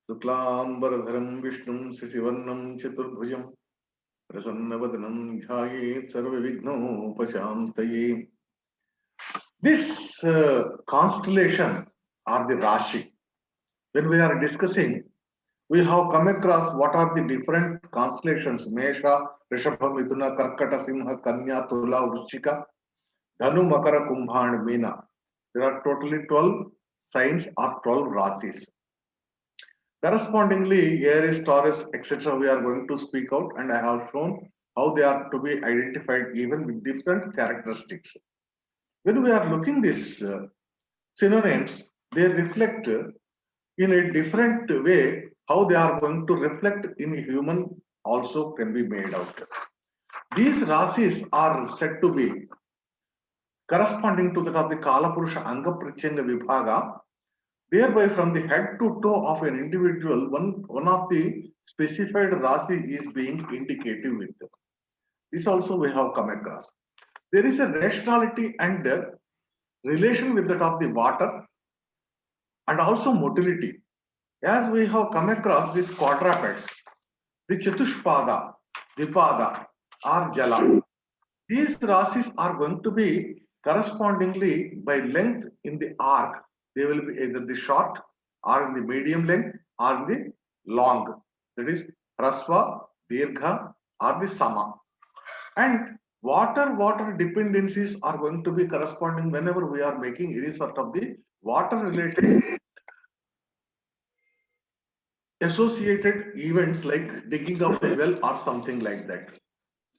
शुक्लांबरधरं विष्णुं शशिवर्णं चतुर्भुजं प्रसन्नवदनं ध्यायेत् सर्वविघ्नोपशान्तये. This constellation are the Rashi. When we are discussing, we have come across what are the different constellations: Mesha, Rishabha, Mithuna, Karkata, Simha, Kanya, Tula, Vrishchika, Dhanu, Makara, Kumbha, and Meena. There are totally 12 signs or 12 Rasis. Correspondingly, Aries, Taurus, etc., we are going to speak out, and I have shown how they are to be identified even with different characteristics. When we are looking these synonyms, they reflect in a different way how they are going to reflect in human also can be made out. These rasis are said to be corresponding to that of the Kalapurusha Anga Pratyanga Vibhaga. Thereby, from the head to toe of an individual, one of the specified rasi is being indicative with. This also we have come across. There is a rationality and relation with that of the water and also motility. As we have come across these quadrupeds, the Chatushpada, Dipada, or Jala. These rasis are going to be correspondingly by length in the arc. They will be either the short or in the medium length or in the long. That is Hrasva, Dirgha or the Sama. And water dependencies are going to be corresponding whenever we are making any sort of the water related associated events like digging of a well or something like that.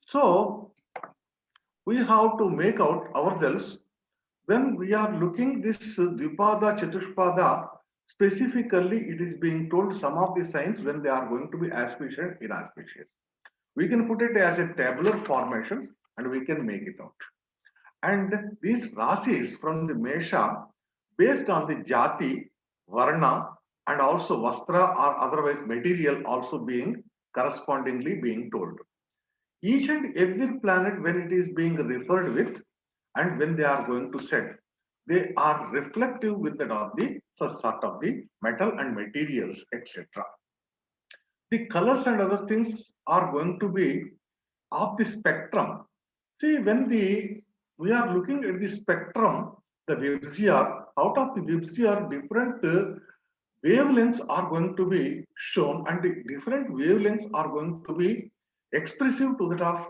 So we have to make out ourselves when we are looking this Dvipada, Chatushpada, specifically it is being told some of the signs when they are going to be auspicious and inauspicious. We can put it as a tabular formation and we can make it out. And these rasis from the Mesha based on the Jati, Varna and also Vastra or otherwise material also being correspondingly being told. Each and every planet when it is being referred with and when they are going to set, they are reflective with that of the sort of the metal and materials, etc. The colors and other things are going to be of the spectrum. See, when we are looking at the spectrum, the VIBGYOR, out of the VIBGYOR, different wavelengths are going to be shown, and the different wavelengths are going to be expressive to that of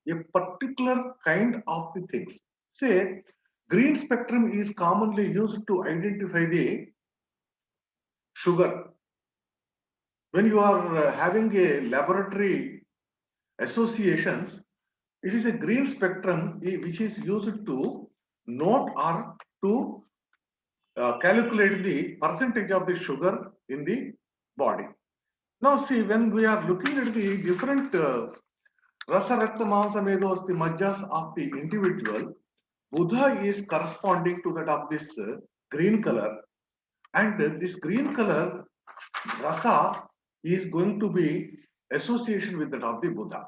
a particular kind of the things. Say, green spectrum is commonly used to identify the sugar. When you are having a laboratory associations, it is a green spectrum which is used to note or to calculate the percentage of the sugar in the body. Now see, when we are looking at the different rasa rakta mamsa medos, the majjas of the individual, Buddha is corresponding to that of this green color, and this green color rasa is going to be association with that of the Buddha.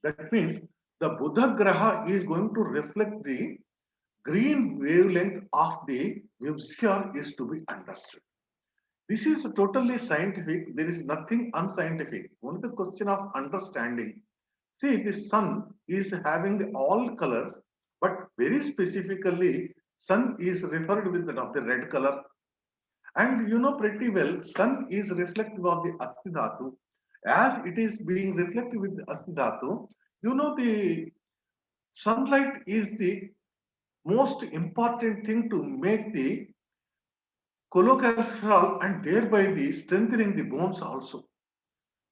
That means the Buddha Graha is going to reflect the green wavelength of the VIBGYOR is to be understood. This is totally scientific. There is nothing unscientific. Only the question of understanding. See, the sun is having all colors, but very specifically, sun is referred with that of the red color. And you know pretty well, sun is reflective of the Asti Dhatu. As it is being reflective with the Asti Dhatu, you know the sunlight is the most important thing to make the cholesterol and thereby the strengthening the bones also.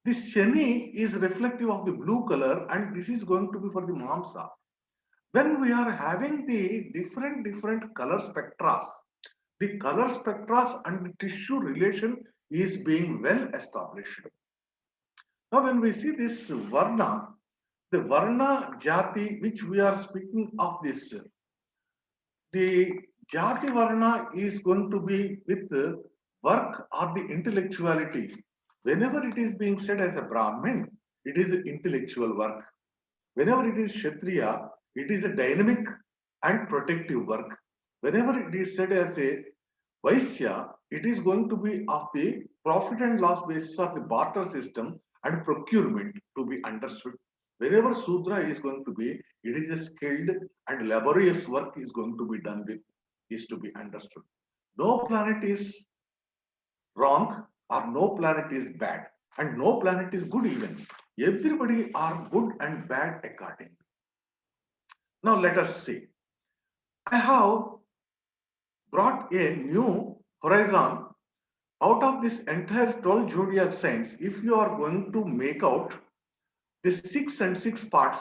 This Shani is reflective of the blue color and this is going to be for the Mamsa. When we are having the different color spectra, the color spectra and the tissue relation is being well established. Now when we see this Varna, the Varna Jati which we are speaking of this, the Jati Varna is going to be with the work or the intellectualities. Whenever it is being said as a Brahmin, it is intellectual work. Whenever it is Kshatriya, it is a dynamic and protective work. Whenever it is said as a Vaishya, it is going to be of the profit and loss basis of the barter system and procurement to be understood. Wherever Sudra is going to be, it is a skilled and laborious work is going to be done with, is to be understood. No planet is wrong or no planet is bad and no planet is good even. Everybody are good and bad according. Now let us see. I have brought a new horizon out of this entire 12 zodiac signs. If you are going to make out the 6 and 6 parts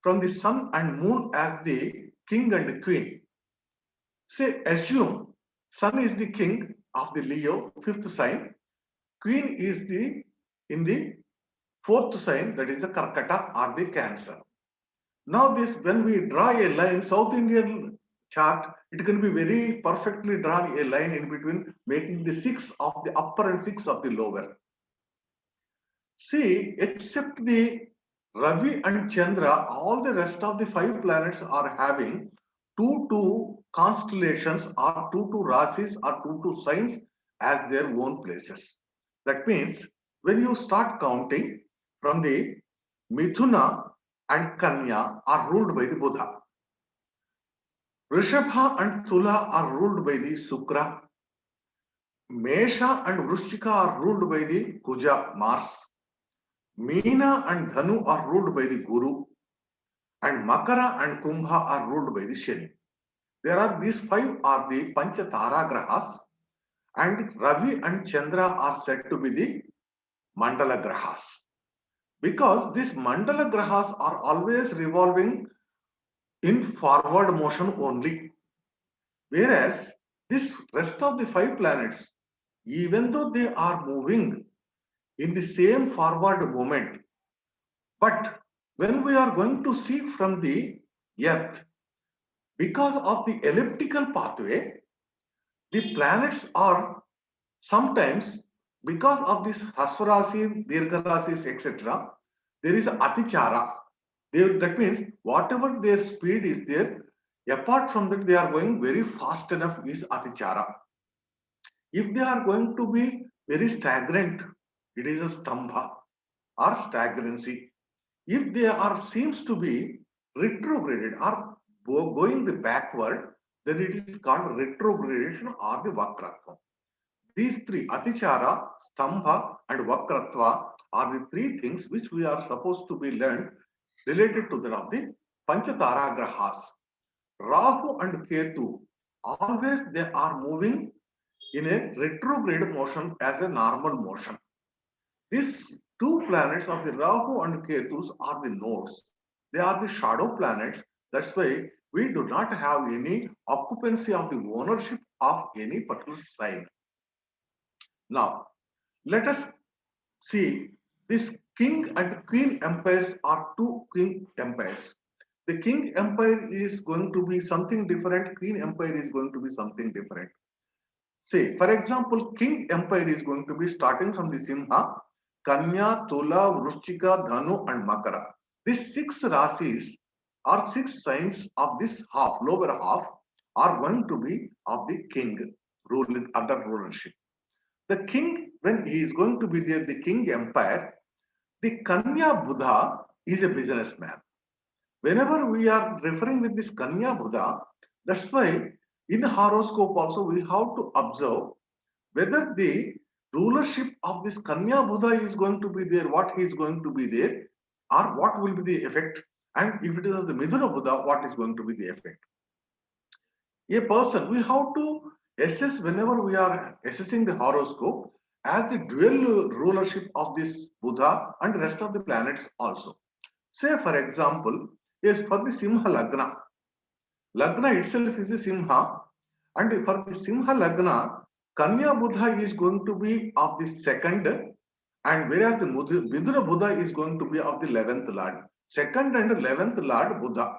from the sun and moon as the king and queen, say assume sun is the king of the Leo, fifth sign, queen is the in the fourth sign, that is the Karkata or the Cancer. Now this, when we draw a line, South Indian chart, it can be very perfectly drawn a line in between, making the 6 of the upper and 6 of the lower. See, except the Ravi and Chandra, all the rest of the 5 planets are having 2 constellations or 2 rasis or 2 signs as their own places. That means when you start counting from the Mithuna and Kanya are ruled by the Buddha. Rishabha and Tula are ruled by the Sukra. Mesha and Vrushchika are ruled by the Kuja, Mars. Meena and Dhanu are ruled by the Guru. And Makara and Kumbha are ruled by the Shani. There are these 5 are the Panchatara Grahas, and Ravi and Chandra are said to be the Mandala Grahas. Because these Mandala Grahas are always revolving in forward motion only. Whereas this rest of the 5 planets, even though they are moving in the same forward movement, but when we are going to see from the Earth, because of the elliptical pathway, the planets are sometimes, because of this Hasvarasi, Dirgharasis, etc., there is Atichara. That means whatever their speed is there, apart from that, they are going very fast enough is Atichara. If they are going to be very stagnant, it is a Stambha or stagnancy. If they are seems to be retrograded or going the backward, then it is called retrogradation or the Vakratva. These 3, Atichara, Stambha and Vakratva, are the 3 things which we are supposed to be learned related to the Panchatara Grahas. Rahu and Ketu, always they are moving in a retrograde motion as a normal motion. These 2 planets of the Rahu and Ketus are the nodes. They are the shadow planets. That's why we do not have any occupancy of the ownership of any particular sign. Now, let us see this king and queen empires are 2 king empires. The king empire is going to be something different, queen empire is going to be something different. Say, for example, king empire is going to be starting from the Simha, Kanya, Tula, Vrushchika, Dhanu and Makara. These 6 rasis or 6 signs of this half, lower half, are going to be of the king ruling under rulership. The king, when he is going to be there, the king empire, the Kanya Buddha is a businessman. Whenever we are referring with this Kanya Buddha, that's why in horoscope also we have to observe whether the rulership of this Kanya Buddha is going to be there, what he is going to be there, or what will be the effect, and if it is of the Midhuna Buddha, what is going to be the effect. A person, we have to assess whenever we are assessing the horoscope as the dual rulership of this Buddha and rest of the planets also. Say for example, yes, for the Simha Lagna, Lagna itself is a Simha, and for the Simha Lagna, Kanya Buddha is going to be of the second, and whereas the Midhuna Buddha is going to be of the 11th Lord. Second and 11th Lord Buddha.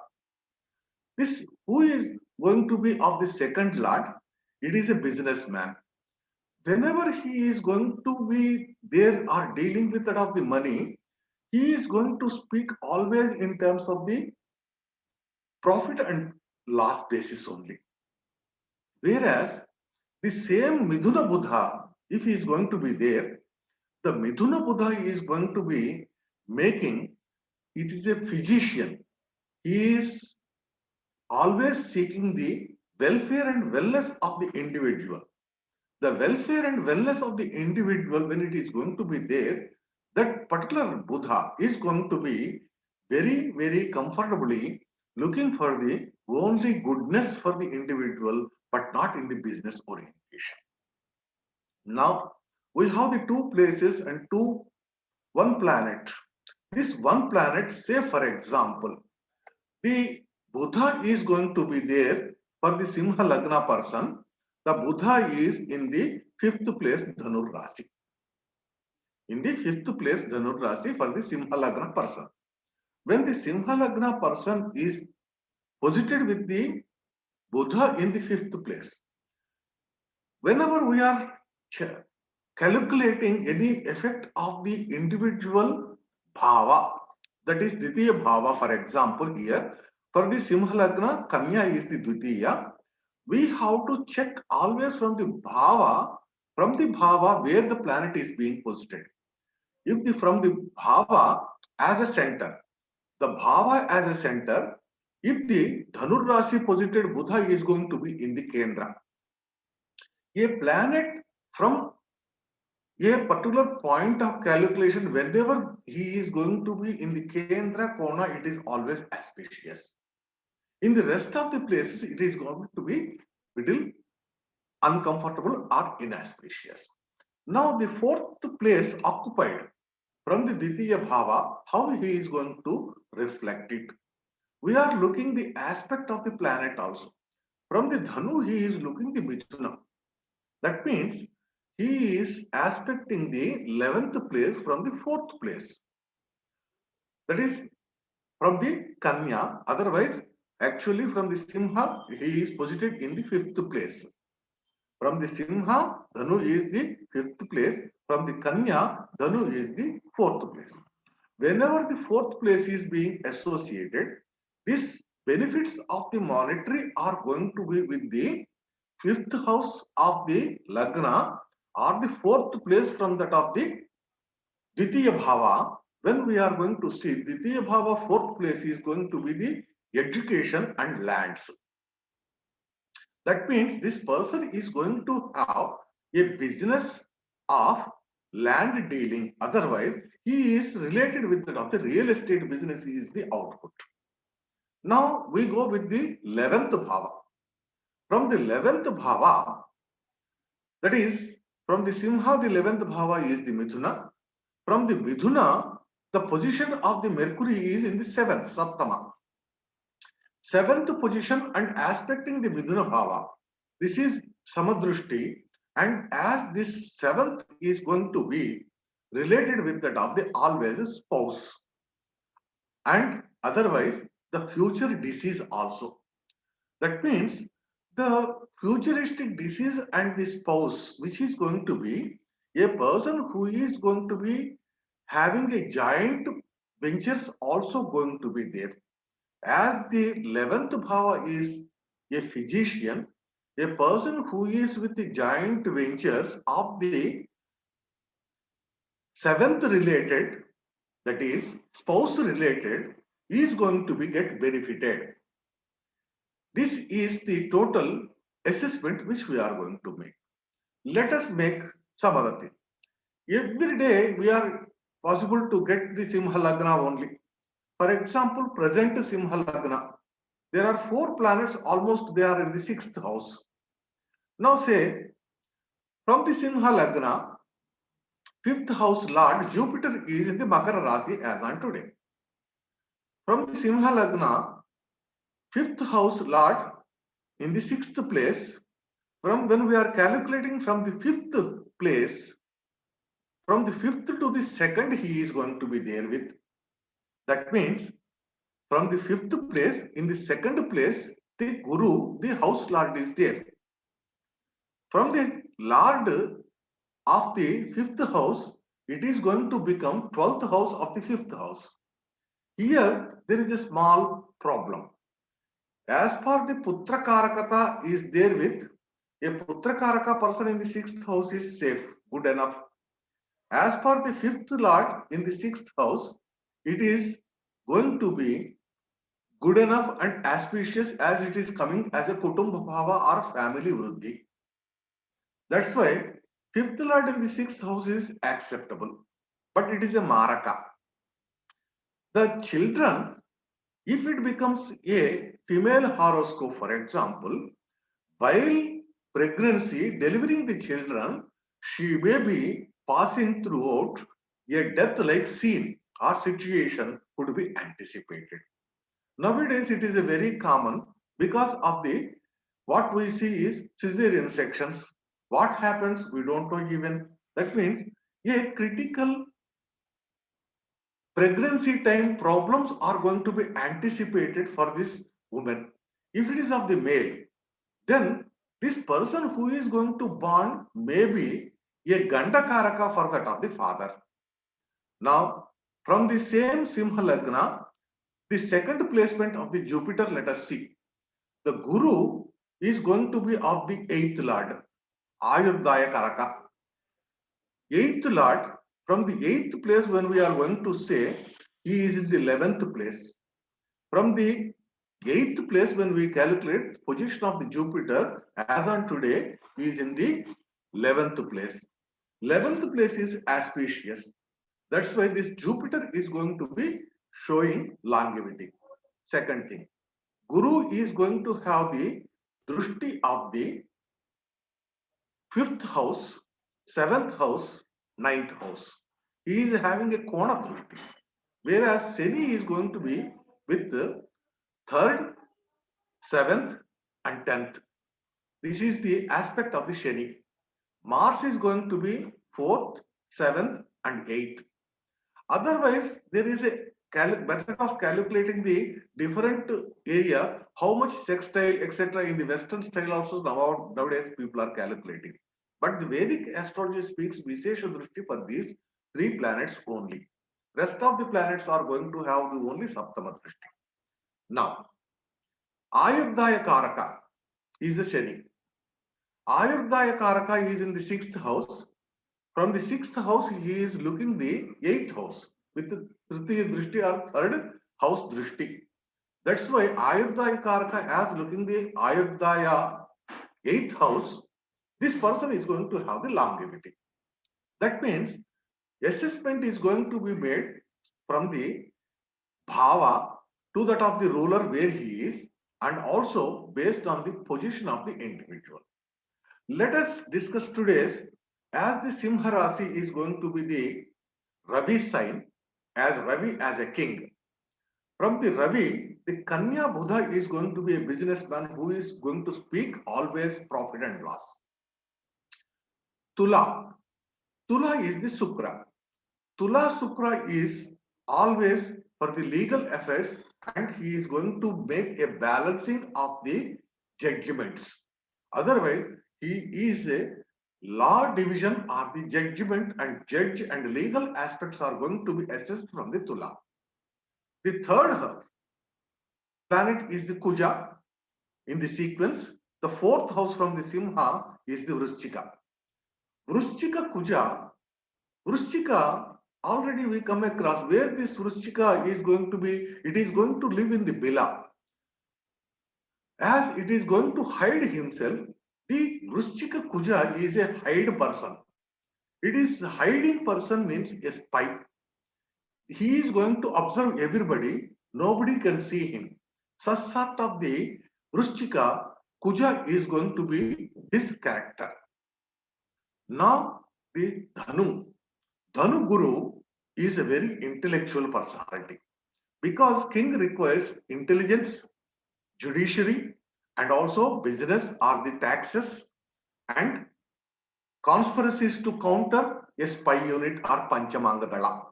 This who is going to be of the second Lord? It is a businessman. Whenever he is going to be there or dealing with that of the money, he is going to speak always in terms of the profit and loss basis only. Whereas The same Midhuna Buddha, if he is going to be there, the Midhuna Buddha is going to be making, it is a physician. He is always seeking the welfare and wellness of the individual. The welfare and wellness of the individual, when it is going to be there, that particular Buddha is going to be very, very comfortably looking for the only goodness for the individual, but not in the business orientation. Now, we have the two places and one planet. This one planet, say for example, the Buddha is going to be there for the Simha Lagna person. The Buddha is in the fifth place, Dhanur Rasi. In the fifth place, Dhanur Rasi for the Simha Lagna person. When the Simha Lagna person is posited with the Buddha in the fifth place, whenever we are calculating any effect of the individual bhava, that is Dvitiya bhava, for example, here, for the Simha Lagna, Kanya is the Dvitiya. We have to check always from the bhava where the planet is being posited. If from the bhava as a center, the bhava as a center, if the Dhanur Rasi posited Buddha is going to be in the Kendra, a planet from a particular point of calculation, whenever he is going to be in the Kendra Kona, it is always auspicious. In the rest of the places, it is going to be little uncomfortable or inauspicious. Now, the fourth place occupied from the Ditiya Bhava, how he is going to reflect it. We are looking the aspect of the planet also. From the Dhanu, he is looking the Mithuna. That means he is aspecting the 11th place from the 4th place. That is from the Kanya. Otherwise, actually from the Simha, he is posited in the 5th place. From the Simha, Dhanu is the 5th place. From the Kanya, Dhanu is the 4th place. Whenever the 4th place is being associated, these benefits of the monetary are going to be with the 5th house of the Lagna or the 4th place from that of the Ditiya Bhava. When we are going to see Ditiya Bhava, 4th place is going to be the education and lands. That means this person is going to have a business of land dealing. Otherwise, he is related with the real estate business is the output. Now we go with the 11th bhava. From the 11th bhava, that is from the Simha, the 11th bhava is the Mithuna. From the Mithuna, the position of the Mercury is in the 7th, Saptama. 7th position and aspecting the Mithuna bhava. This is Samadrushti, and as this 7th is going to be related with that of the always spouse, and otherwise the future disease also. That means the futuristic disease and the spouse, which is going to be a person who is going to be having a giant ventures also going to be there. As the 11th bhava is a physician, a person who is with the giant ventures of the 7th related, that is spouse related, is going to be get benefited. This is the total assessment which we are going to make. Let us make some other thing. Every day we are possible to get the Simha Lagna only. For example, present Simha Lagna. There are 4 planets, almost they are in the 6th house. Now say, from the Simha Lagna, 5th house Lord Jupiter is in the Makara Rasi as on today. From the Simha Lagna, 5th house Lord in the 6th place. From when we are calculating from the 5th place, from the 5th to the 2nd, he is going to be there with. That means from the 5th place, in the 2nd place, the Guru, the house Lord is there. From the Lord of the 5th house, it is going to become 12th house of the 5th house. Here, there is a small problem. As far the Putra Karakata is there with, A Putrakaraka person in the sixth house is safe, good enough. As per the fifth lord in the sixth house, it is going to be good enough and auspicious as it is coming as a Kutumbha Bhava or family Vruddhi. That's why fifth lord in the sixth house is acceptable, but it is a Maraka. The children, if it becomes a female horoscope, for example, while pregnancy, delivering the children, she may be passing throughout a death-like scene or situation could be anticipated. Nowadays, it is a very common because of the what we see is cesarean sections. What happens, we don't know even. That means a critical pregnancy time problems are going to be anticipated for this woman. If it is of the male, then this person who is going to born may be a Gandakaraka for that of the father. Now, from the same Simha Lagna, the second placement of the Jupiter, let us see. The Guru is going to be of the eighth lord, Ayurdhaya Karaka. Eighth lord, from the eighth place, when we are going to say, he is in the 11th place. From the eighth place, when we calculate position of the Jupiter, as on today, he is in the 11th place. 11th place is auspicious. That's why this Jupiter is going to be showing longevity. Second thing, Guru is going to have the Drushti of the fifth house, seventh house, ninth house. He is having a Kona Drushti. Whereas Shani is going to be with the third, seventh, and 10th. This is the aspect of the Shani. Mars is going to be 4th, 7th, and 8th. Otherwise, there is a method of calculating the different areas, how much sextile, etc. in the Western style also nowadays people are calculating. But the Vedic astrology speaks Vishesha Drushti for these three planets only. Rest of the planets are going to have the only Saptama Drushti. Now, Ayurdhaya Karaka is the Shani. Ayurdhaya Karaka is in the sixth house. From the sixth house, he is looking the eighth house with the Tritiya Drishti or third house Drishti. That's why Ayurdhaya Karaka, as looking the Ayurdhaya eighth house, this person is going to have the longevity. That means assessment is going to be made from the Bhava to that of the ruler where he is, and also based on the position of the individual. Let us discuss today's, as the Simha Rasi is going to be the Ravi sign, as Ravi as a king. From the Ravi, the Kanya Buddha is going to be a businessman who is going to speak always profit and loss. Tula. Tula is the Sukra. Tula Sukra is always for the legal affairs, and he is going to make a balancing of the judgments. Otherwise, he is a law division or the judgment, and judge and legal aspects are going to be assessed from the Tula. The third planet is the Kuja in the sequence. The fourth house from the Simha is the Vrishchika. Vrishchika Kuja, Vrishchika, already we come across where this Vrishchika is going to be, it is going to live in the Bila. As it is going to hide himself, the Vrishchika Kuja is a hide person. It is hiding person means a spy. He is going to observe everybody, nobody can see him. Such sort of the Vrishchika Kuja is going to be his character. Now the Dhanu. Dhanu Guru is a very intellectual personality because king requires intelligence, judiciary, and also business or the taxes and conspiracies to counter a spy unit or Panchamangadala.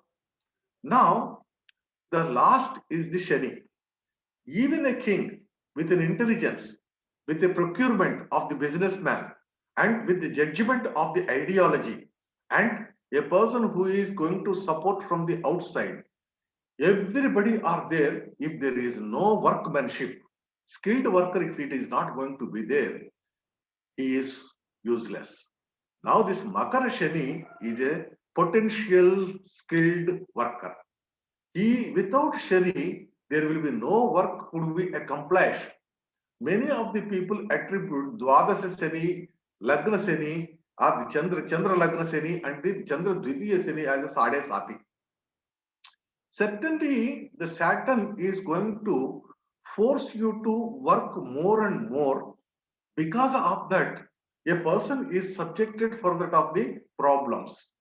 Now, the last is the Shani. Even a king with an intelligence, with the procurement of the businessman, and with the judgment of the ideology, and a person who is going to support from the outside, everybody are there. If there is no workmanship, skilled worker, if it is not going to be there, he is useless. Now this Makara Shani is a potential skilled worker. Without Shani, there will be no work could be accomplished. Many of the people attribute Dwadasa Shani, Lagna Shani, or the Chandra Lagna Shani and the Chandra Dvidiya Shani as a Sade Sati. Certainly, the Saturn is going to force you to work more and more. Because of that, a person is subjected for that of the problems.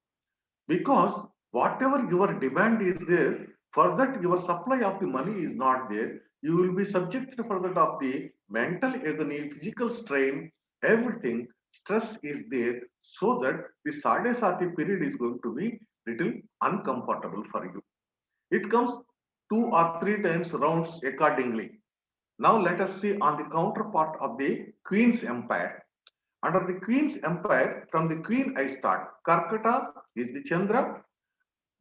Because whatever your demand is there, for that your supply of the money is not there, you will be subjected for that of the mental agony, physical strain, everything, stress is there, so that the Sadesati period is going to be little uncomfortable for you. It comes 2 or 3 times rounds accordingly. Now let us see on the counterpart of the Queen's Empire. Under the Queen's Empire, from the Queen I start. Karkata is the Chandra,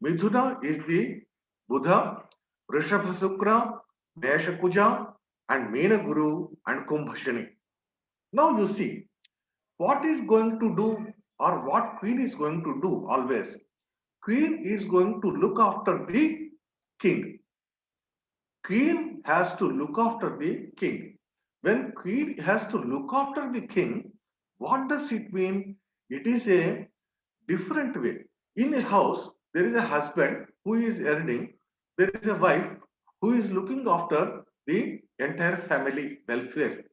Midhuna is the Buddha, Rishabha Sukra, Mesha Kuja, and Meena Guru and Kumbha Shani. Now you see, what is going to do or what Queen is going to do always? Queen is going to look after the king. Queen has to look after the king. When queen has to look after the king, what does it mean? It is a different way. In a house, there is a husband who is earning, there is a wife who is looking after the entire family welfare.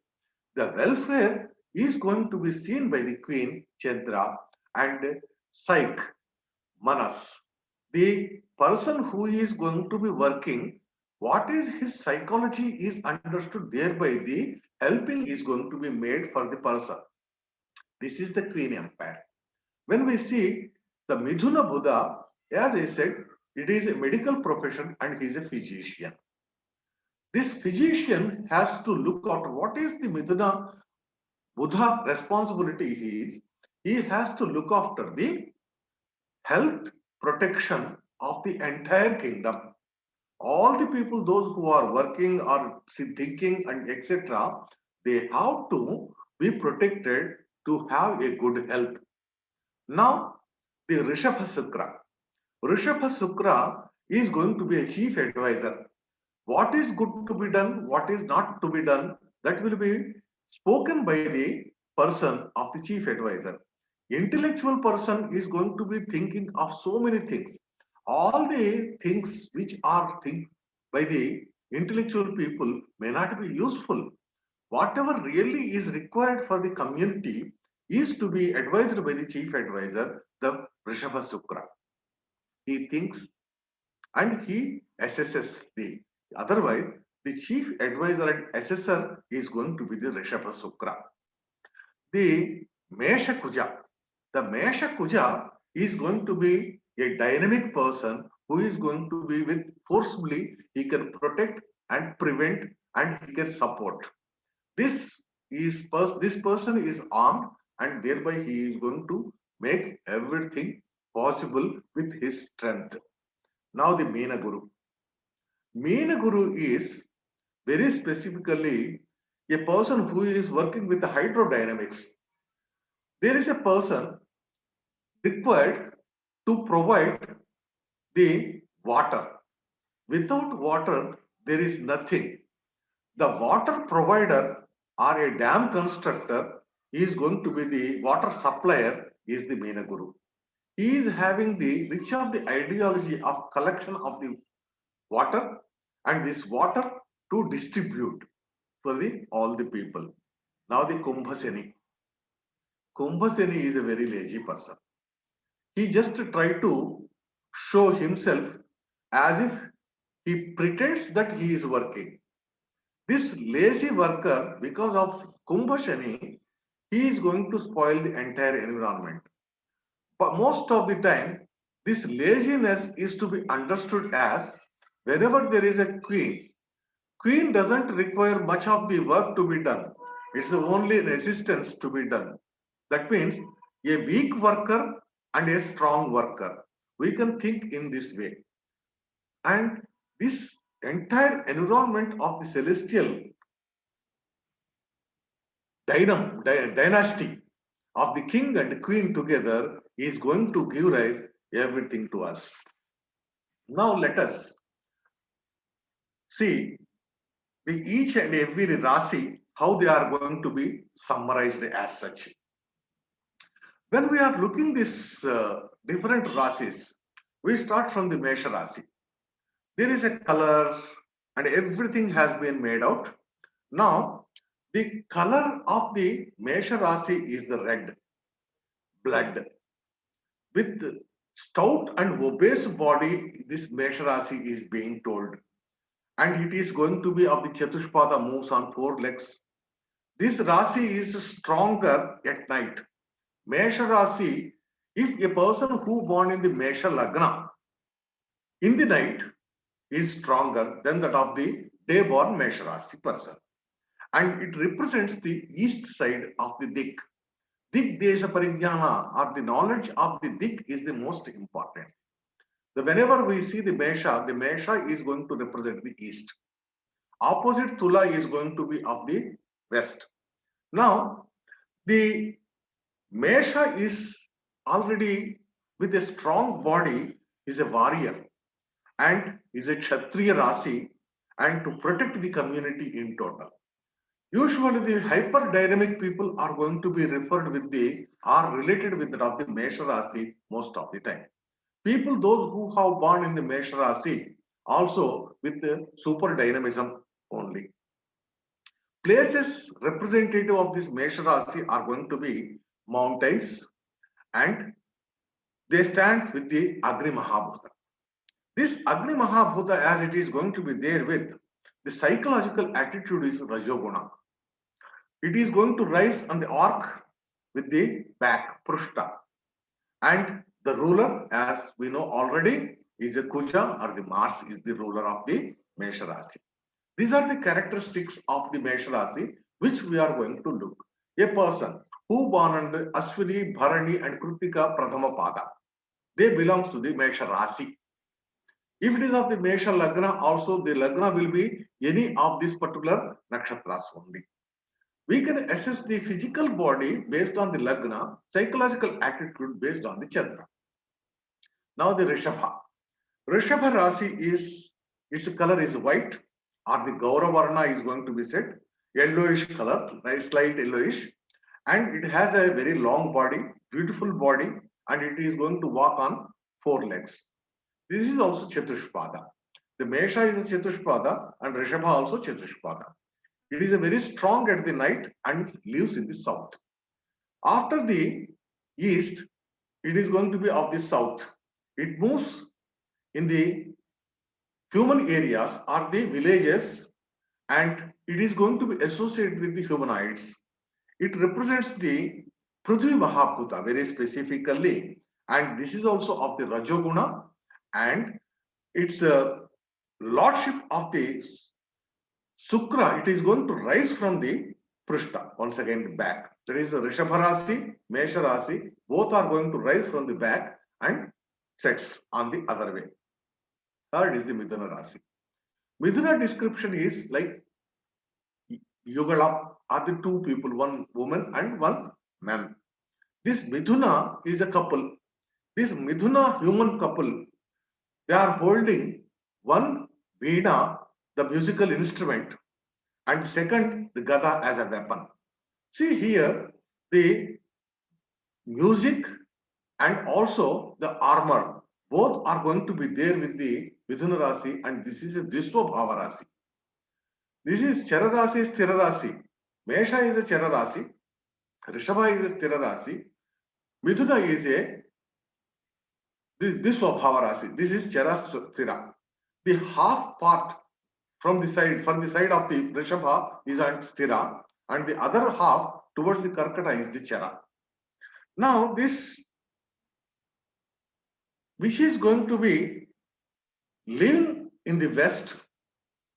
The welfare is going to be seen by the queen Chandra and Psyche, Manas. The person who is going to be working, what is his psychology is understood, thereby the helping is going to be made for the person. This is the Queen Empire. When we see the Midhuna Buddha, as I said, it is a medical profession and he is a physician. This physician has to look out what is the Midhuna Buddha responsibility he has to look after the health protection of the entire kingdom. All the people, those who are working or thinking and etc., they have to be protected to have a good health. Now, the Rishabha Sukra. Rishabha Sukra is going to be a chief advisor. What is good to be done, what is not to be done, that will be spoken by the person of the chief advisor. Intellectual person is going to be thinking of so many things. All the things which are think by the intellectual people may not be useful. Whatever really is required for the community is to be advised by the chief advisor, the Rishabha Sukra. He thinks and he assesses the. Otherwise, the chief advisor and assessor is going to be the Rishabha Sukra. The Mesha Kuja. The Mesha Kuja is going to be a dynamic person who is going to be with forcibly, he can protect and prevent and he can support. This person is armed and thereby he is going to make everything possible with his strength. Now the Meena Guru. Meena Guru is very specifically a person who is working with the hydrodynamics. There is a person required to provide the water. Without water, there is nothing. The water provider or a dam constructor is going to be the water supplier is the Meena Guru. He is having the rich of the ideology of collection of the water and this water to distribute for the all the people. Now the Kumbhaseni. Kumbhaseni is a very lazy person. He just tried to show himself as if he pretends that he is working. This lazy worker, because of Kumbhashani, he is going to spoil the entire environment. But most of the time, this laziness is to be understood as whenever there is a queen doesn't require much of the work to be done. It's only resistance to be done. That means a weak worker and a strong worker. We can think in this way. And this entire environment of the celestial dynasty of the king and the queen together is going to give rise everything to us. Now let us see the each and every Rasi, how they are going to be summarized as such. When we are looking this different Rasis, we start from the Mesha Rasi. There is a color and everything has been made out. Now, the color of the Mesha Rasi is the red blood. With stout and obese body, this Mesha Rasi is being told. And it is going to be of the Chatushpada, moves on 4 legs. This Rasi is stronger at night. Mesha Rasi, if a person who born in the Mesha Lagna in the night is stronger than that of the day born Mesha Rasi person. And it represents the east side of the Dik. Dik Desha Parignyana, or the knowledge of the Dik, is the most important. Whenever we see the Mesha is going to represent the east. Opposite Tula is going to be of the west. Now, the Mesha is already with a strong body, is a warrior and is a Kshatriya Rasi, and to protect the community in total. Usually the hyperdynamic people are going to be referred with the, are related with that of the Mesha Rasi most of the time. People, those who have born in the Mesha Rasi, also with the super dynamism only. Places representative of this Mesha Rasi are going to be mountains, and they stand with the Agni Mahabhuta. This Agni Mahabhuta, as it is going to be there with, the psychological attitude is Rajoguna. It is going to rise on the arc with the back, Prushta. And the ruler, as we know already, is a Kuja, or the Mars is the ruler of the Mesha Rasi. These are the characteristics of the Mesha Rasi which we are going to look. A person who born under Ashwini, Bharani and Kritika Pradhama Pada, they belongs to the Mesha Rasi. If it is of the Mesha Lagna, also the Lagna will be any of these particular nakshatras only. We can assess the physical body based on the Lagna, psychological attitude based on the Chandra. Now the Rishabha. Rishabha Rasi is, its color is white, or the Gauravarna is going to be said, yellowish color, nice light yellowish, and it has a very long body, beautiful body, and it is going to walk on 4 legs. This is also Chatushpada. The Mesha is a Chatushpada and Rishabha also Chatushpada. It is a very strong at the night and lives in the south. After the east, it is going to be of the south. It moves in the human areas or the villages, and it is going to be associated with the humanoids. It represents the Prithvi Mahabhuta very specifically, and this is also of the Rajoguna, and it's a lordship of the Sukra. It is going to rise from the Prishta, once again back. That is the Rishabha Rasi, Mesha Rasi, both are going to rise from the back and sets on the other way. Third is the Midhuna Rasi. Midhuna description is like Yugala are the 2 people, 1 woman and 1 man. This Midhuna is a couple. This Midhuna human couple, they are holding 1 Veena, the musical instrument, and second, the Gada as a weapon. See here, the music and also the armor, both are going to be there with the Midhuna Rasi, and this is a Dishwa Bhava Rasi. This is Chara Rasi, Sthira Rasi. Mesha is a Chara Rasi, Rishabha is a Sthira Rasi, Midhuna is a Dishwa Bhava Rasi. This is Chara Sthira. The half part from the side, for the side of the Rishabha is at Sthira, and the other half towards the Karkata is the Chara. Now this, which is going to be living in the west,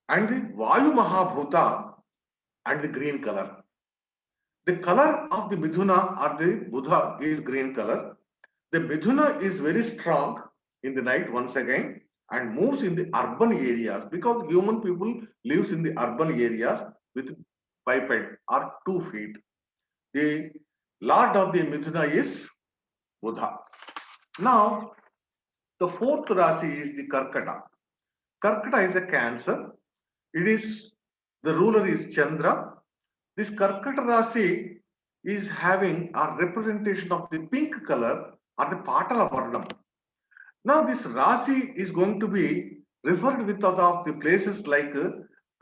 and the Vayu Mahabhuta and the green color. The color of the Midhuna or the Buddha is green color. The Midhuna is very strong in the night once again and moves in the urban areas, because human people lives in the urban areas with biped or 2 feet. The Lord of the Mithuna is Buddha. Now, the fourth Rasi is the Karkata. Karkata is a Cancer. It is, the ruler is Chandra. This Karkata Rasi is having a representation of the pink color or the Patala Varnam. Now this Rasi is going to be referred with other of the places like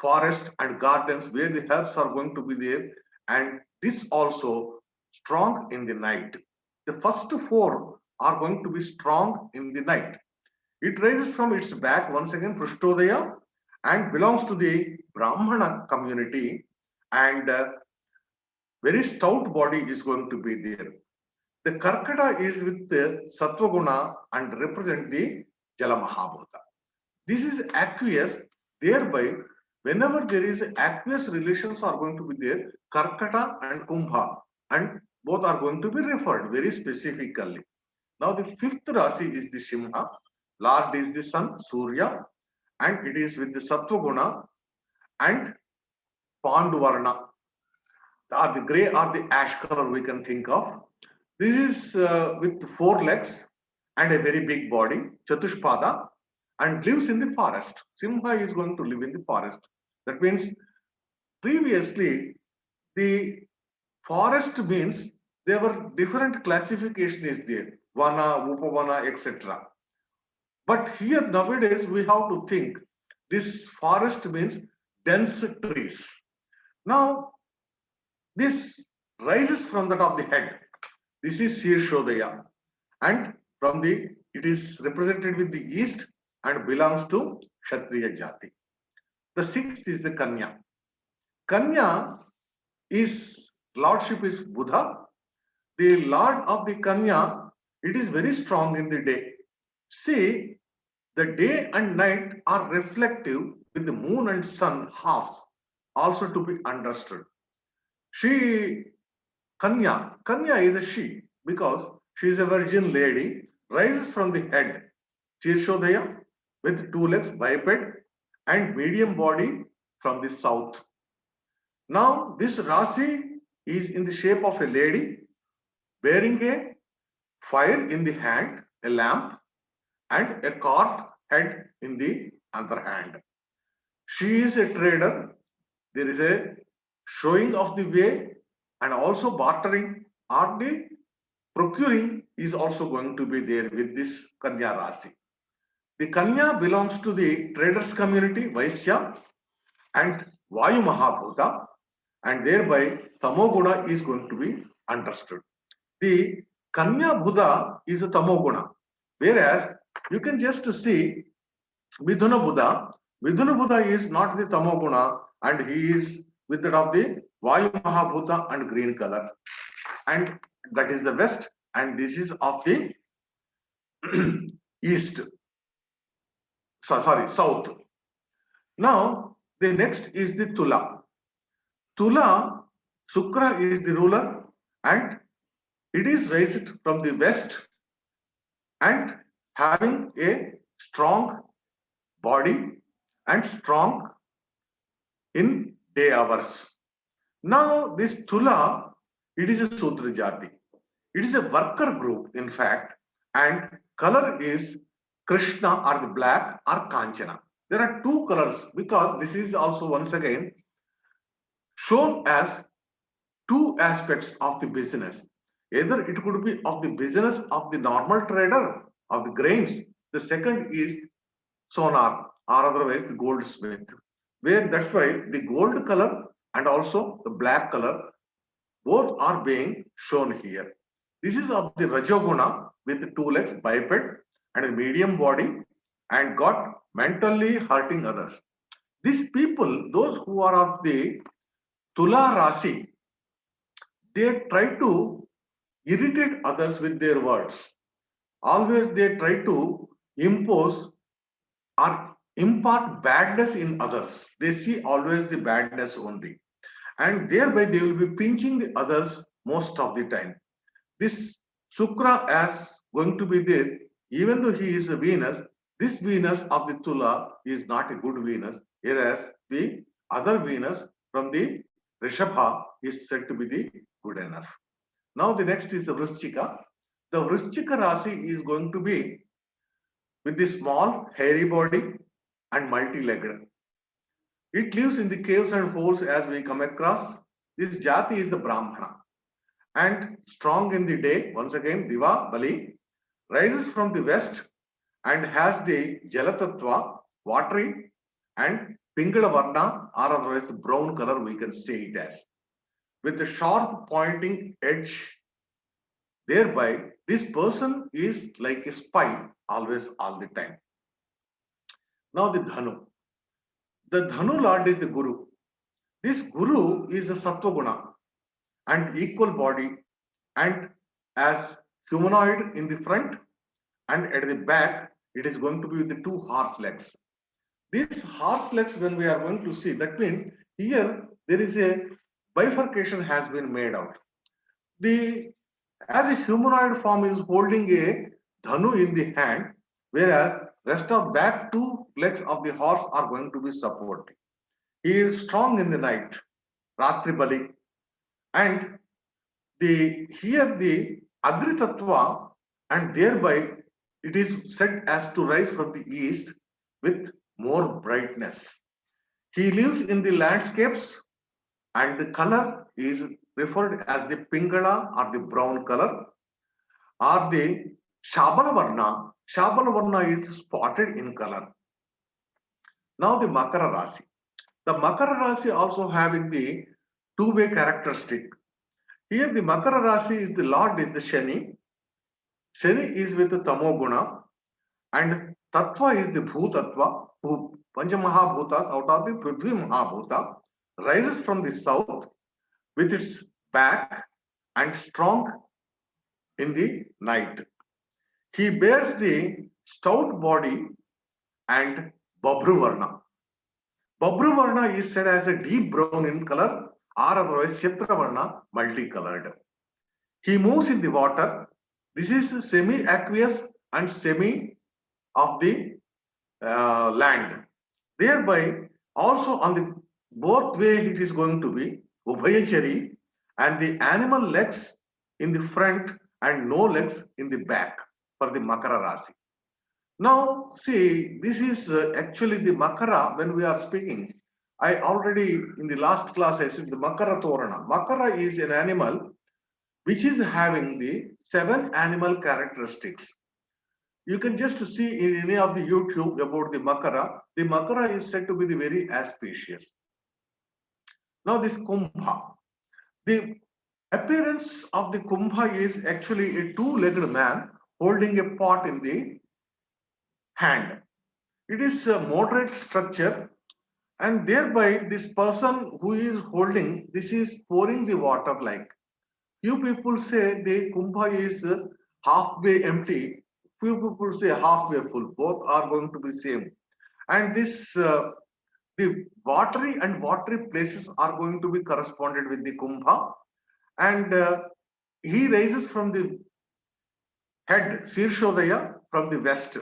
forest and gardens where the herbs are going to be there, and this also strong in the night. The first four are going to be strong in the night. It rises from its back once again, Prushtodaya, and belongs to the Brahmana community, and very stout body is going to be there. The Karkata is with the Sattvaguna and represent the Jala Mahabhuta. This is aqueous, thereby whenever there is aqueous relations are going to be there, Karkata and Kumbha, and both are going to be referred very specifically. Now the fifth Rasi is the Simha, Lord is the sun, Surya, and it is with the Sattvaguna and Panduvarna, or the grey or the ash color we can think of. This is with four legs and a very big body, Chatushpada, and lives in the forest. Simha is going to live in the forest. That means previously the forest means there were different classification is there, Vana, Upavana, etc. But here nowadays we have to think this forest means dense trees. Now this rises from that of the head. This is Shirshodaya, and from the it is represented with the east and belongs to Kshatriya Jati. The sixth is the Kanya. Kanya is lordship is Buddha. The lord of the Kanya, it is very strong in the day. See, the day and night are reflective with the moon and sun halves, also to be understood. She Kanya is a she because she is a virgin lady, rises from the head, Shirshodaya, with two legs, biped, and medium body from the south. Now, this Rasi is in the shape of a lady bearing a fire in the hand, a lamp, and a cart head in the other hand. She is a trader. There is a showing of the way and also bartering or the procuring is also going to be there with this Kanya Rasi. The Kanya belongs to the traders community, Vaisya, and Vayu Mahabhuta, and thereby Tamoguna is going to be understood. The Kanya Buddha is a Tamoguna, whereas you can just see Midhuna Buddha. Midhuna Buddha is not the Tamoguna, and he is with that of the Vayu Mahabhuta and green color. And that is the west, and this is of the east. Sorry, south. Now, the next is the Tula. Tula, Sukra is the ruler, and it is raised from the west and having a strong body and strong in day hours. Now, this Tula, it is a Sudra Jati. It is a worker group, in fact, and color is Krishna or the black or Kanchana. There are two colors because this is also once again shown as two aspects of the business. Either it could be of the business of the normal trader of the grains. The second is sonar or otherwise the goldsmith. Where that's why the gold color and also the black color both are being shown here. This is of the Rajoguna with two legs, biped and a medium body and got mentally hurting others. These people, those who are of the Tula Rasi, they try to irritate others with their words. Always they try to impose or impart badness in others. They see always the badness only. And thereby they will be pinching the others most of the time. This Shukra as going to be there, even though he is a Venus, this Venus of the Tula is not a good Venus, whereas the other Venus from the Rishabha is said to be the Good enough. Now the next is the Vrishchika. The Vrishchika Rasi is going to be with the small hairy body and multi-legged. It lives in the caves and holes as we come across. This Jati is the Brahmana and strong in the day. Once again, Diva, Bali, rises from the west and has the Jalatattva, watery and Pingala Varna, or otherwise the brown color we can say it as, with a sharp pointing edge. Thereby, this person is like a spy always, all the time. Now the Dhanu. The Dhanu Lord is the Guru. This Guru is a Sattva Guna and equal body and as humanoid in the front and at the back it is going to be with the two horse legs. These horse legs, when we are going to see, that means here there is a bifurcation has been made out. The as a humanoid form is holding a dhanu in the hand, whereas rest of back two legs of the horse are going to be supporting. He is strong in the night, Ratri Bali, and the here the Agri Tattva, and thereby it is said as to rise from the east with more brightness. He lives in the landscapes and the color is referred as the Pingala or the brown color or the Shabala Varna. Shabala Varna is spotted in color. Now the Makara Rasi. The Makara Rasi also having the two-way characteristic. Here the Makara Rasi is the Lord is the Shani. Shani is with the Tamoguna and Tattva is the Bhutattva, who Panchamahabhutas out of the Prithvi Mahabhuta, rises from the south with its back and strong in the night. He bears the stout body and Babruvarna. Babruvarna is said as a deep brown in color or otherwise Kshetravarna multicolored. He moves in the water. This is semi-aqueous and semi of the land. Thereby also on the both way it is going to be Ubhayachari and the animal legs in the front and no legs in the back for the Makara Rasi. Now see, this is actually the Makara when we are speaking. I already in the last class I said the Makara Torana. Makara is an animal which is having the 7 animal characteristics. You can just see in any of the YouTube about the Makara. The Makara is said to be the very auspicious. Now this Kumbha. The appearance of the Kumbha is actually a two-legged man holding a pot in the hand. It is a moderate structure and thereby this person who is holding, this is pouring the water like. Few people say the Kumbha is halfway empty. Few people say halfway full. Both are going to be same. And this the watery and watery places are going to be corresponded with the Kumbha. And he rises from the head, Sirshodaya, from the west.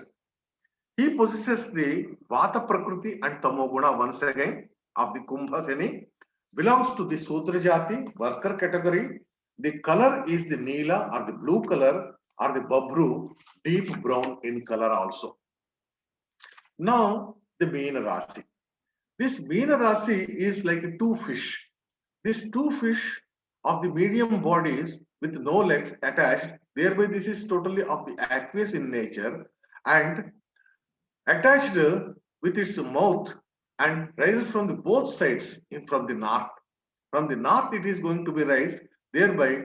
He possesses the Vata Prakriti and Tamoguna once again of the Kumbha Seni. Belongs to the Sudra Jati, worker category. The color is the Neela or the blue color or the Babru, deep brown in color also. Now the Meena Rasi. This Meena Rasi is like two fish. These two fish of the medium bodies with no legs attached, thereby this is totally of the aqueous in nature and attached with its mouth and rises from the both sides from the north. From the north it is going to be raised, thereby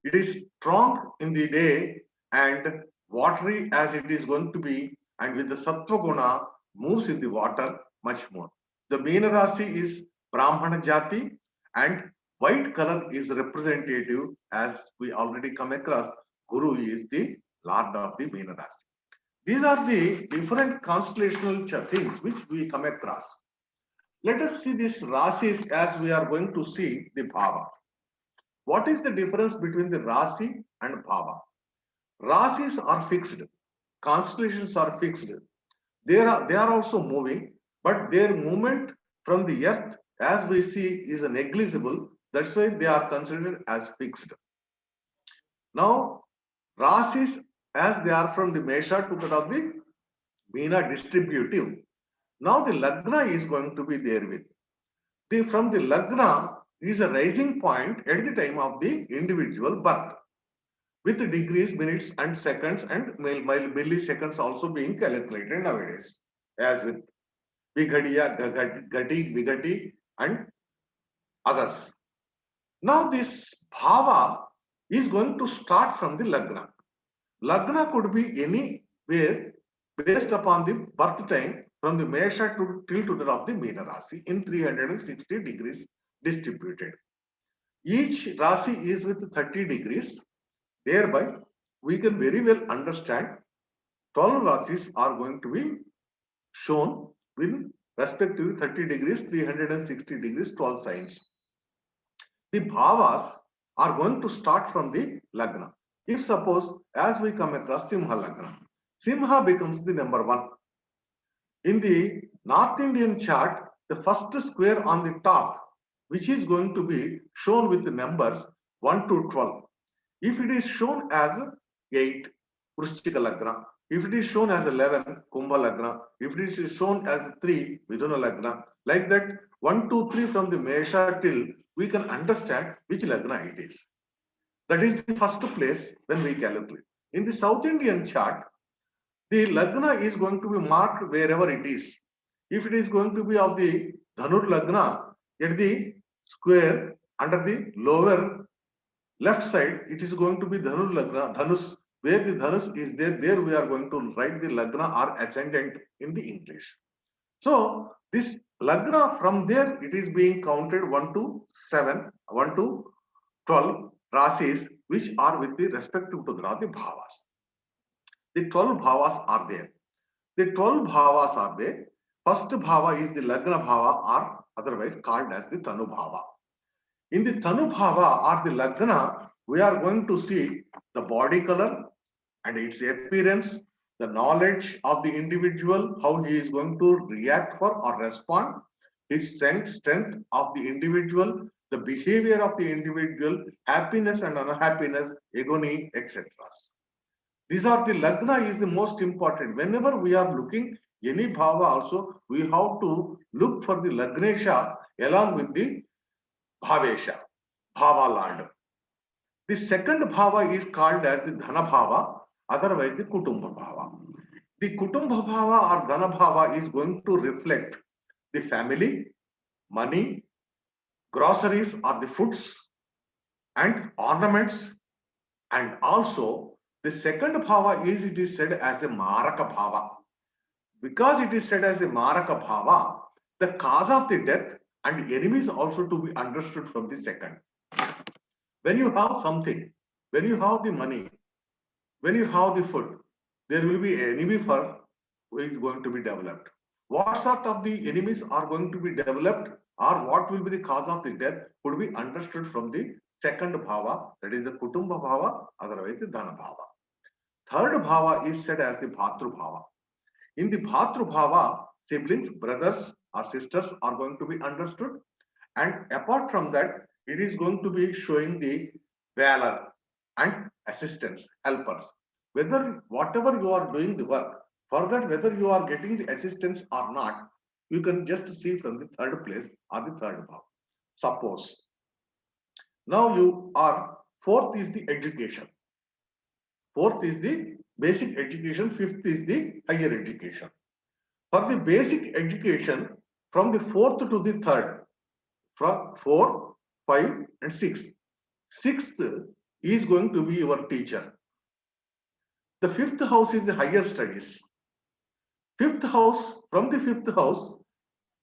it is strong in the day and watery as it is going to be, and with the Sattva Guna moves in the water much more. The Meena Rasi is Brahmana Jati and white color is representative as we already come across. Guru is the Lord of the Meena Rasi. These are the different constellational things which we come across. Let us see these Rasis as we are going to see the Bhava. What is the difference between the Rasi and Bhava? Rasis are fixed, constellations are fixed. They are also moving, but their movement from the earth, as we see, is negligible. That's why they are considered as fixed. Now, Rasis, as they are from the Mesha to that of the Meena distributive. Now the Lagna is going to be there with. From the Lagna is a rising point at the time of the individual birth, with degrees, minutes and seconds and milliseconds also being calculated nowadays, as with Vigadiya, Gati, Vigati and others. Now this Bhava is going to start from the Lagna. Lagna could be anywhere based upon the birth time from the Mesha till to the of the Meena Rasi in 360 degrees distributed. Each Rasi is with 30 degrees. Thereby, we can very well understand 12 Rasis are going to be shown with respectively 30 degrees, 360 degrees, 12 signs. The Bhavas are going to start from the Lagna. If suppose as we come across Simha Lagna, Simha becomes the number 1. In the North Indian chart, the first square on the top, which is going to be shown with the numbers 1 to 12. If it is shown as 8, Vrishchika Lagna. If it is shown as 11, Kumbha Lagna. If it is shown as 3, Midhuna Lagna. Like that, 1, 2, 3 from the Mesha till we can understand which Lagna it is. That is the first place when we calculate. In the South Indian chart, the Lagna is going to be marked wherever it is. If it is going to be of the Dhanur Lagna, at the square under the lower left side, it is going to be Dhanur Lagna, Dhanus. Where the Dhanus is there we are going to write the Lagna or ascendant in the English. So this Lagna, from there it is being counted 1 to 7, 1 to 12 Rasis which are with the respective to the Bhavas. The 12 Bhavas are there. The 12 Bhavas are there. First Bhava is the Lagna Bhava, or otherwise called as the Tanu Bhava. In the Tanu Bhava or the Lagna, we are going to see the body color and its appearance, the knowledge of the individual, how he is going to react for or respond, his strength of the individual, the behavior of the individual, happiness and unhappiness, agony, etc. These are the Lagna is the most important. Whenever we are looking any Bhava also, we have to look for the Lagnesha along with the Bhavesha, Bhava Lord. The second Bhava is called as the Dhana Bhava, otherwise the Kutumba Bhava. The Kutumba Bhava or Dhana Bhava is going to reflect the family, money, groceries or the foods and ornaments, and also the second Bhava is it is said as a Maraka Bhava. Because it is said as a Maraka Bhava, the cause of the death and enemies also to be understood from the second. When you have something, when you have the money, when you have the food, there will be enemy for who is going to be developed. What sort of the enemies are going to be developed or what will be the cause of the death could be understood from the second bhava, that is the Kutumba bhava, otherwise the Dhana bhava. Third bhava is said as the Bhatru bhava. In the Bhatru bhava, siblings, brothers or sisters are going to be understood, and apart from that, it is going to be showing the valor and assistance, helpers. Whether whatever you are doing the work, for that whether you are getting the assistance or not, you can just see from the third place or the third bhava. Suppose now you are, fourth is the education, fourth is the basic education, fifth is the higher education. For the basic education, from the fourth to the third, from 4, 5 and 6. Sixth is going to be your teacher. The fifth house is the higher studies. Fifth house, from the fifth house,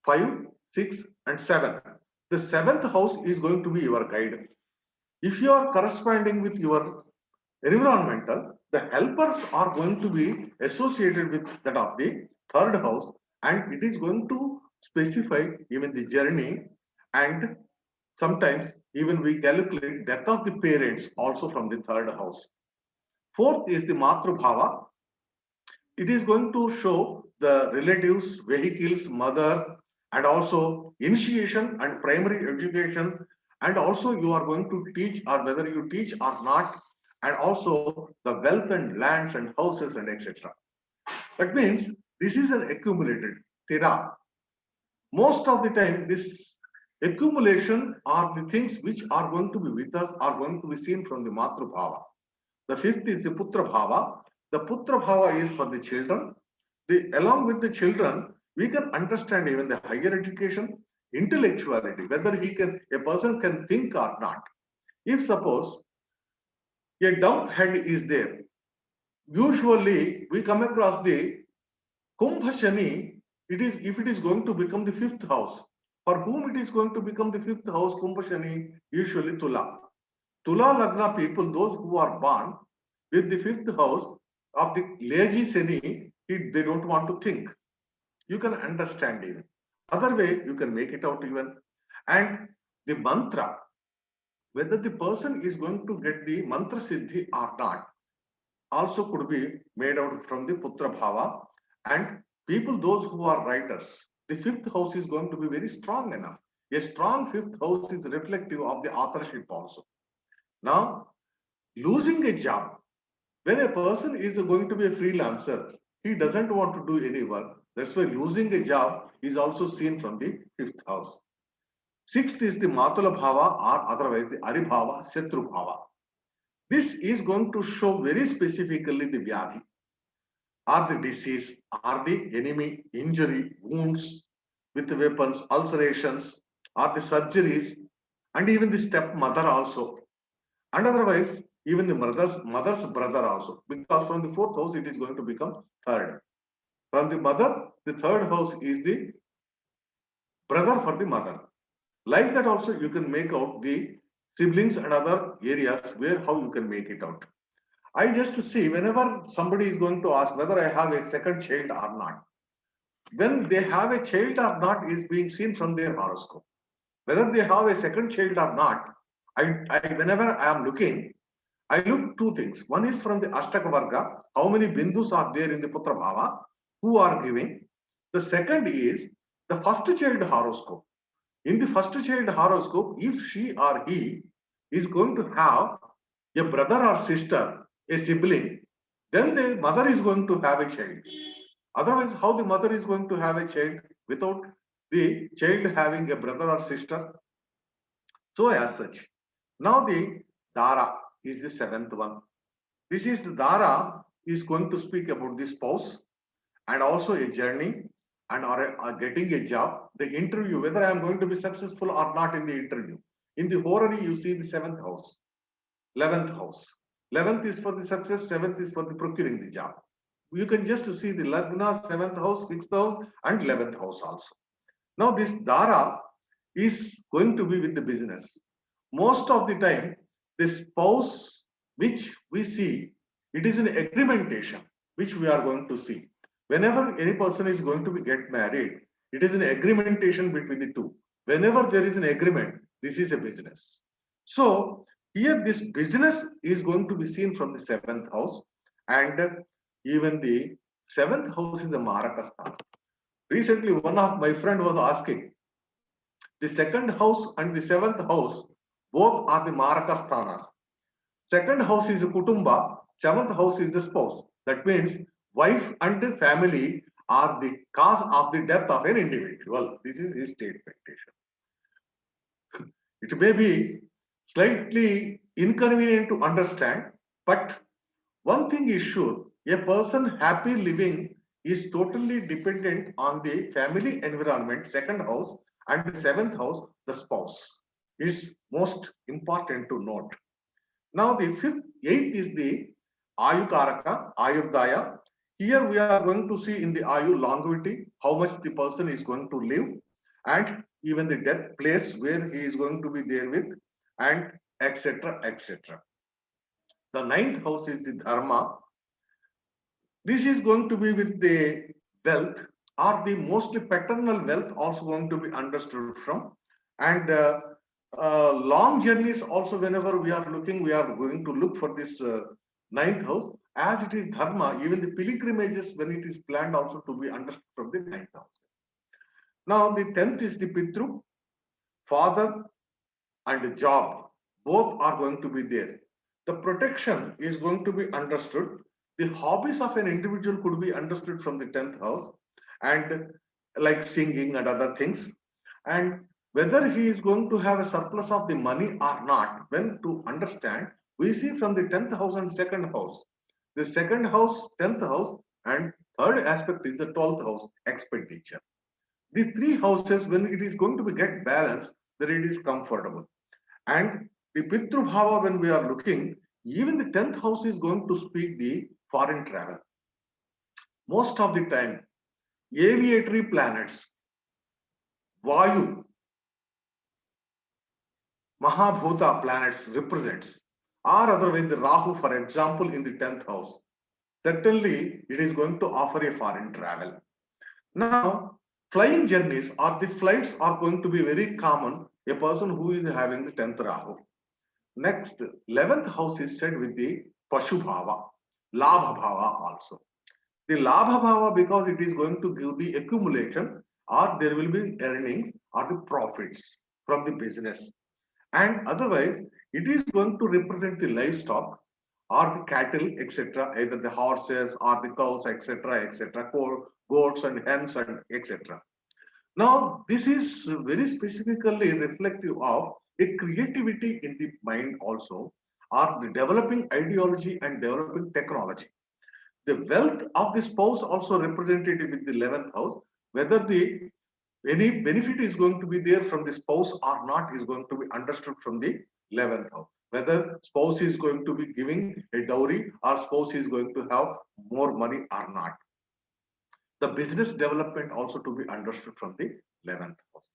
5, 6 and 7. The seventh house is going to be your guide. If you are corresponding with your environmental, the helpers are going to be associated with that of the third house, and it is going to specify even the journey, and sometimes even we calculate death of the parents also from the third house. Fourth is the Matru Bhava. It is going to show the relatives, vehicles, mother, and also initiation and primary education and also you are going to teach, or whether you teach or not, and also the wealth and lands and houses and etc. That means this is an accumulated tira. Most of the time, this accumulation are the things which are going to be with us, are going to be seen from the Matru Bhava. The fifth is the Putra Bhava. The Putra Bhava is for the children. Along with the children, we can understand even the higher education, intellectuality, whether a person can think or not. If suppose a dump head is there, usually we come across the Kumbha Shani. If it is going to become the fifth house, for whom it is going to become the fifth house, Kumbha Shani, usually Tula. Tula Lagna people, those who are born with the fifth house of the lazy Shani, they don't want to think. You can understand even. Other way, you can make it out even. And the mantra, whether the person is going to get the mantra siddhi or not, also could be made out from the Putra Bhava. And people, those who are writers, the fifth house is going to be very strong enough. A strong fifth house is reflective of the authorship also. Now, losing a job, when a person is going to be a freelancer, he doesn't want to do any work. That's why losing a job is also seen from the fifth house. Sixth is the Matula Bhava, or otherwise the Aribhava, Shatru Bhava. This is going to show very specifically the Vyadhi, or the disease, or the enemy, injury, wounds with the weapons, ulcerations, or the surgeries, and even the stepmother also. And otherwise, even the mother's brother also, because from the fourth house it is going to become third. From the mother, the third house is the brother for the mother. Like that also you can make out the siblings and other areas where how you can make it out. I just see whenever somebody is going to ask whether I have a second child or not, when they have a child or not is being seen from their horoscope. Whether they have a second child or not, whenever I am looking, I look two things. One is from the Ashtaka Varga, how many bindus are there in the Putra Bhava, who are giving. The second is the first child horoscope. In the first child horoscope, if she or he is going to have a brother or sister, a sibling, then the mother is going to have a child. Otherwise, how the mother is going to have a child without the child having a brother or sister? So as such, now the Dara is the seventh one. This is the Dara is going to speak about the spouse and also a journey and or getting a job, the interview, whether I am going to be successful or not in the interview. In the horary, you see the seventh house, 11th house. 11th is for the success, 7th is for the procuring the job. You can just see the Lagna, 7th house, 6th house, and 11th house also. Now, this Dara is going to be with the business. Most of the time, the spouse which we see, it is an agreementation which we are going to see. Whenever any person is going to be get married, it is an agreementation between the two. Whenever there is an agreement, this is a business. So here this business is going to be seen from the seventh house, and even the seventh house is a Marakastha. Recently, one of my friend was asking, the second house and the seventh house, both are the Marakasthanas. Second house is a Kutumba, seventh house is the spouse. That means wife and the family are the cause of the death of an individual. This is his state expectation. It may be slightly inconvenient to understand, but one thing is sure, a person happy living is totally dependent on the family environment, second house, and the seventh house, the spouse. Is most important to note. Now the eighth is the Ayukaraka, Ayurdaya. Here we are going to see in the Ayu longevity, how much the person is going to live, and even the death place where he is going to be there with, and etc. etc. The ninth house is the Dharma. This is going to be with the wealth, or the mostly paternal wealth also going to be understood from. And long journeys also, whenever we are looking, we are going to look for this ninth house. As it is dharma, even the pilgrimages, when it is planned, also to be understood from the ninth house. Now the 10th is the Pitru, father, and job, both are going to be there. The protection is going to be understood. The hobbies of an individual could be understood from the 10th house, and like singing and other things. And whether he is going to have a surplus of the money or not, when to understand, we see from the 10th house and second house. The second house, 10th house, and third aspect is the 12th house, expenditure. The three houses, when it is going to be get balanced, then it is comfortable. And the Pitru Bhava, when we are looking, even the 10th house is going to speak the foreign travel. Most of the time, aviatory planets, Vayu, Mahabhuta planets represents, or otherwise the Rahu, for example, in the 10th house. Certainly, it is going to offer a foreign travel. Now, flying journeys or the flights are going to be very common. A person who is having the 10th Rahu. Next, 11th house is said with the Pashu Bhava, Labha Bhava also. The Labha Bhava, because it is going to give the accumulation, or there will be earnings or the profits from the business. And otherwise, it is going to represent the livestock or the cattle, etc., either the horses or the cows, etc., goats and hens and etc. Now, this is very specifically reflective of a creativity in the mind also, or the developing ideology and developing technology. The wealth of the spouse also represented with the 11th house, whether the any benefit is going to be there from the spouse or not is going to be understood from the 11th house. Whether spouse is going to be giving a dowry or spouse is going to have more money or not. The business development also to be understood from the 11th house.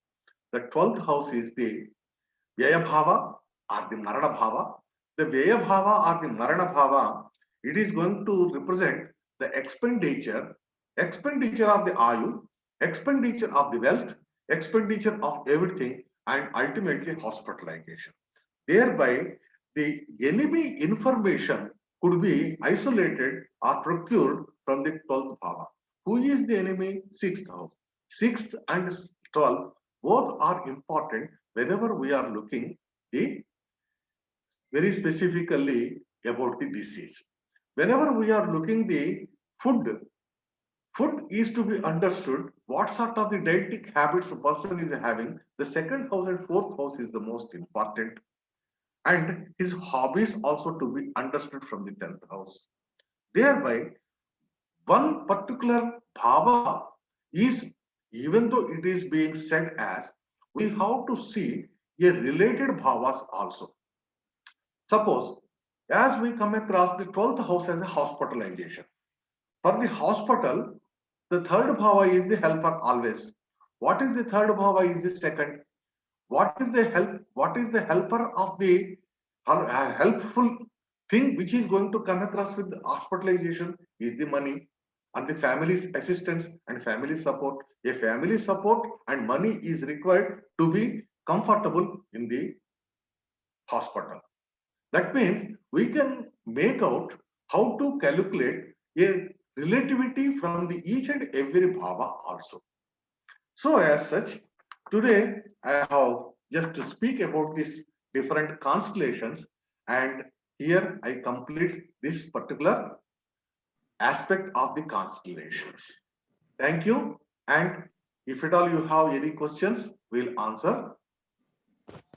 The 12th house is the Vyaya Bhava or the Marana Bhava. The Vyaya Bhava or the Marana Bhava, it is going to represent the expenditure of the Ayu, expenditure of the wealth, expenditure of everything, and ultimately hospitalization. Thereby, the enemy information could be isolated or procured from the 12th bhava. Who is the enemy? 6th house. 6th and 12th both are important whenever we are looking the very specifically about the disease. Whenever we are looking the food, food is to be understood what sort of the dietetic habits a person is having. The second house and fourth house is the most important, and his hobbies also to be understood from the 10th house. Thereby, one particular bhava is, even though it is being said as, we have to see a related bhavas also. Suppose, as we come across the 12th house as a hospitalization. For the hospital, the third bhava is the helper always. What is the third bhava is the second. What is the help? What is the helper of the helpful thing which is going to come across with the hospitalization is the money and the family's assistance and family support. A family support and money is required to be comfortable in the hospital. That means we can make out how to calculate a relativity from the each and every bhava also. So as such, today I have just to speak about these different constellations, and here I complete this particular aspect of the constellations. Thank you, and if at all you have any questions, we'll answer.